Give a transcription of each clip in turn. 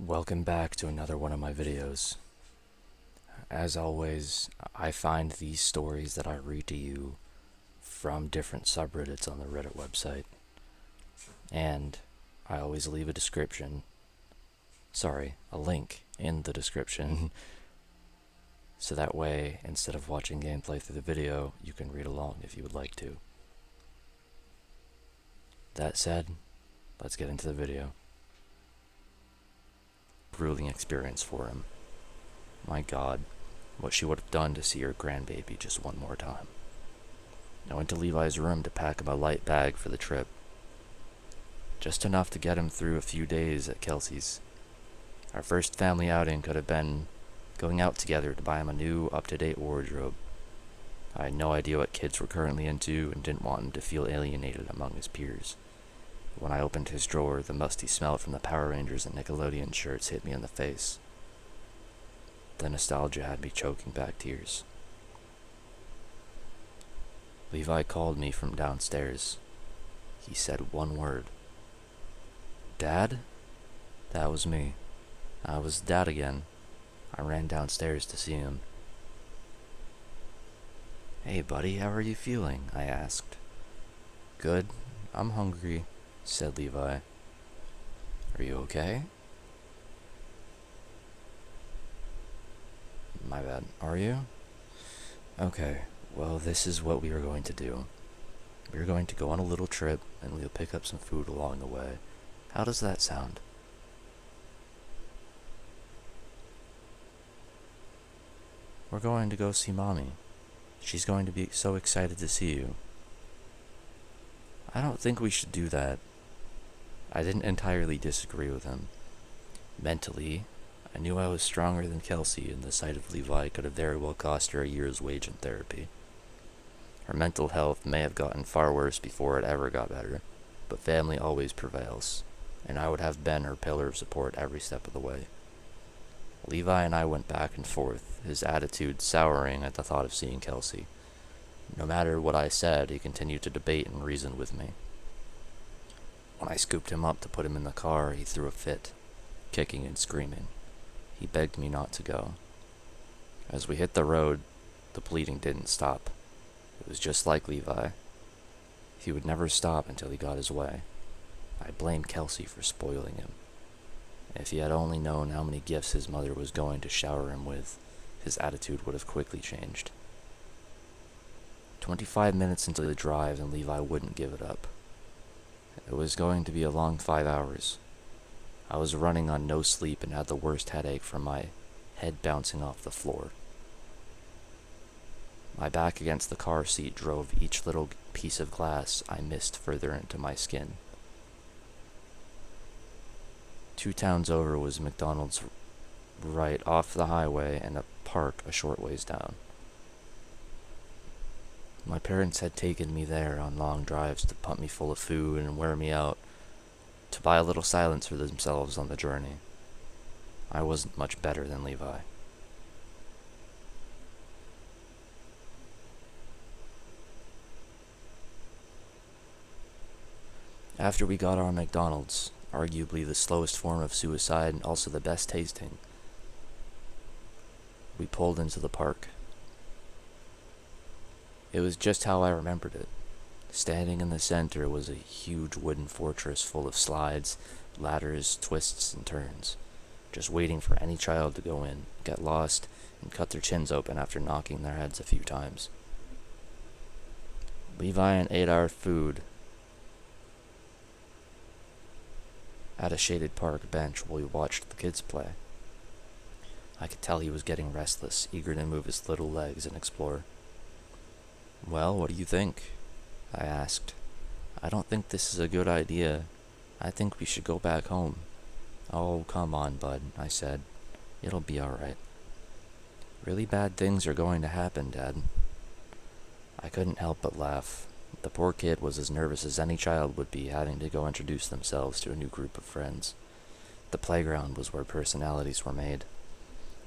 Welcome back to another one of my videos. As always, I find these stories that I read to you from different subreddits on the Reddit website. And I always leave a link in the description. So that way, instead of watching gameplay through the video, you can read along if you would like to. That said, let's get into the video. Grueling experience for him. My God, what she would have done to see her grandbaby just one more time. I went to Levi's room to pack him a light bag for the trip. Just enough to get him through a few days at Kelsey's. Our first family outing could have been going out together to buy him a new, up-to-date wardrobe. I had no idea what kids were currently into and didn't want him to feel alienated among his peers. When I opened his drawer, the musty smell from the Power Rangers and Nickelodeon shirts hit me in the face. The nostalgia had me choking back tears. Levi called me from downstairs. He said one word. "Dad?" That was me. I was Dad again. I ran downstairs to see him. "Hey buddy, how are you feeling?" I asked. "Good. I'm hungry," said Levi. "Are you okay?" "My bad. Are you?" "Okay, well this is what we are going to do. We're going to go on a little trip, and we'll pick up some food along the way. How does that sound?" "We're going to go see Mommy. She's going to be so excited to see you." "I don't think we should do that." I didn't entirely disagree with him. Mentally, I knew I was stronger than Kelsey, and the sight of Levi could have very well cost her a year's wage in therapy. Her mental health may have gotten far worse before it ever got better, but family always prevails, and I would have been her pillar of support every step of the way. Levi and I went back and forth, his attitude souring at the thought of seeing Kelsey. No matter what I said, he continued to debate and reason with me. When I scooped him up to put him in the car, he threw a fit, kicking and screaming. He begged me not to go. As we hit the road, the bleeding didn't stop. It was just like Levi. He would never stop until he got his way. I blamed Kelsey for spoiling him. If he had only known how many gifts his mother was going to shower him with, his attitude would have quickly changed. 25 minutes into the drive, and Levi wouldn't give it up. It was going to be a long 5 hours. I was running on no sleep and had the worst headache from my head bouncing off the floor. My back against the car seat drove each little piece of glass I missed further into my skin. 2 towns over was McDonald's right off the highway and a park a short ways down. My parents had taken me there on long drives to pump me full of food and wear me out, to buy a little silence for themselves on the journey. I wasn't much better than Levi. After we got our McDonald's, arguably the slowest form of suicide and also the best tasting, we pulled into the park. It was just how I remembered it. Standing in the center was a huge wooden fortress full of slides, ladders, twists, and turns, just waiting for any child to go in, get lost, and cut their chins open after knocking their heads a few times. Levi and ate our food at a shaded park bench while we watched the kids play. I could tell he was getting restless, eager to move his little legs and explore. "Well, what do you think?" I asked. "I don't think this is a good idea. I think we should go back home." "Oh, come on, bud," I said. "It'll be alright." "Really bad things are going to happen, Dad." I couldn't help but laugh. The poor kid was as nervous as any child would be having to go introduce themselves to a new group of friends. The playground was where personalities were made.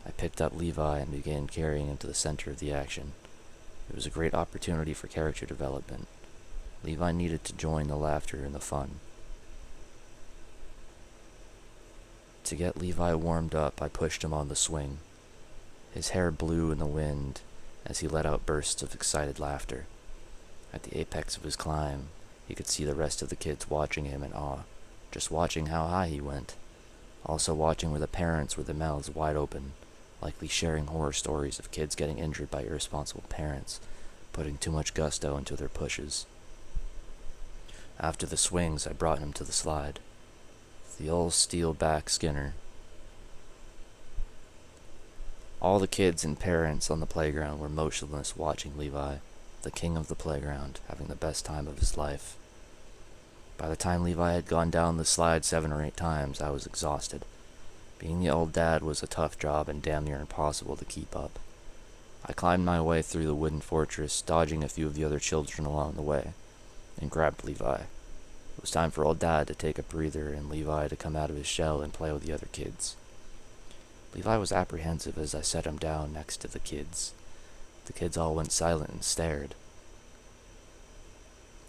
I picked up Levi and began carrying him to the center of the action. It was a great opportunity for character development. Levi needed to join the laughter and the fun. To get Levi warmed up, I pushed him on the swing. His hair blew in the wind as he let out bursts of excited laughter. At the apex of his climb, he could see the rest of the kids watching him in awe, just watching how high he went, also watching where the parents were, their mouths wide open, likely sharing horror stories of kids getting injured by irresponsible parents, putting too much gusto into their pushes. After the swings, I brought him to the slide. The old steel back Skinner. All the kids and parents on the playground were motionless watching Levi, the king of the playground, having the best time of his life. By the time Levi had gone down the slide 7 or 8 times, I was exhausted. Being the old dad was a tough job and damn near impossible to keep up. I climbed my way through the wooden fortress, dodging a few of the other children along the way, and grabbed Levi. It was time for old dad to take a breather and Levi to come out of his shell and play with the other kids. Levi was apprehensive as I set him down next to the kids. The kids all went silent and stared.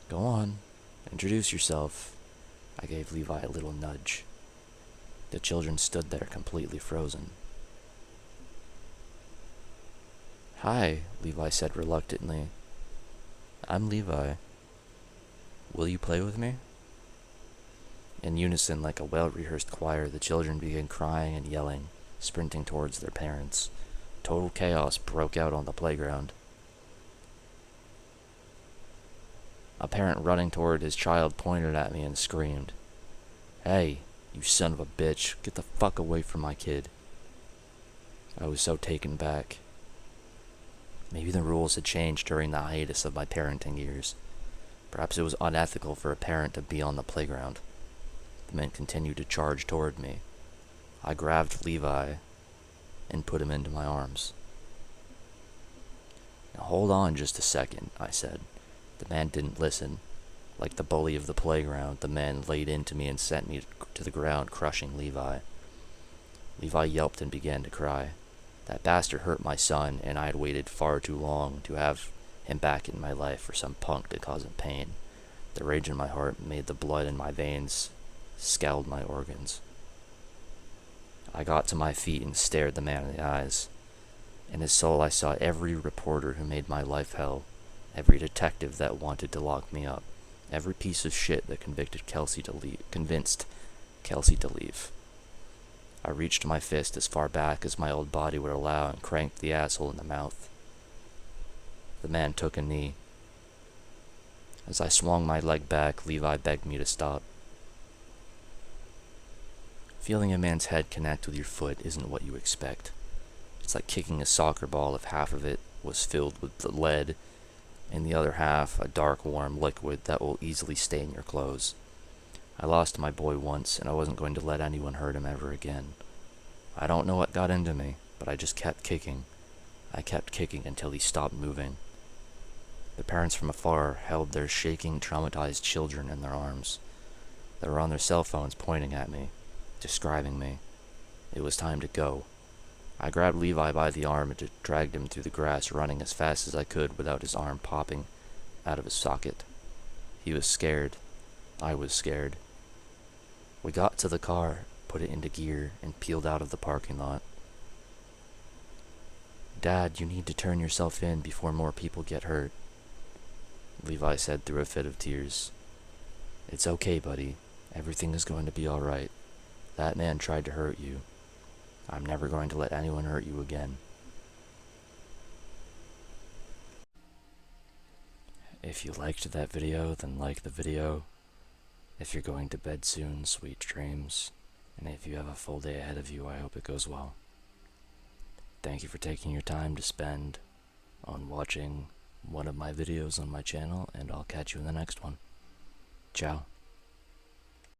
"Go on, introduce yourself." I gave Levi a little nudge. The children stood there completely frozen. "Hi," Levi said reluctantly. "I'm Levi. Will you play with me?" In unison, like a well-rehearsed choir, the children began crying and yelling, sprinting towards their parents. Total chaos broke out on the playground. A parent running toward his child pointed at me and screamed, "Hey, you son of a bitch, get the fuck away from my kid." I was so taken back. Maybe the rules had changed during the hiatus of my parenting years. Perhaps it was unethical for a parent to be on the playground. The men continued to charge toward me. I grabbed Levi and put him into my arms. "Now hold on just a second," I said. The man didn't listen. Like the bully of the playground, the man laid into me and sent me to the ground, crushing Levi. Levi yelped and began to cry. That bastard hurt my son, and I had waited far too long to have him back in my life for some punk to cause him pain. The rage in my heart made the blood in my veins scald my organs. I got to my feet and stared the man in the eyes. In his soul I saw every reporter who made my life hell, every detective that wanted to lock me up, every piece of shit that convinced Kelsey to leave. I reached my fist as far back as my old body would allow and cranked the asshole in the mouth. The man took a knee. As I swung my leg back, Levi begged me to stop. Feeling a man's head connect with your foot isn't what you expect. It's like kicking a soccer ball if half of it was filled with the lead and the other half a dark warm liquid that will easily stain your clothes. I lost my boy once, and I wasn't going to let anyone hurt him ever again. I don't know what got into me, but I just kept kicking. I kept kicking until he stopped moving. The parents from afar held their shaking, traumatized children in their arms. They were on their cell phones pointing at me, describing me. It was time to go. I grabbed Levi by the arm and dragged him through the grass, running as fast as I could without his arm popping out of his socket. He was scared. I was scared. We got to the car, put it into gear, and peeled out of the parking lot. "Dad, you need to turn yourself in before more people get hurt," Levi said through a fit of tears. "It's okay, buddy. Everything is going to be all right. That man tried to hurt you. I'm never going to let anyone hurt you again." If you liked that video, then like the video. If you're going to bed soon, sweet dreams. And if you have a full day ahead of you, I hope it goes well. Thank you for taking your time to spend on watching one of my videos on my channel, and I'll catch you in the next one. Ciao.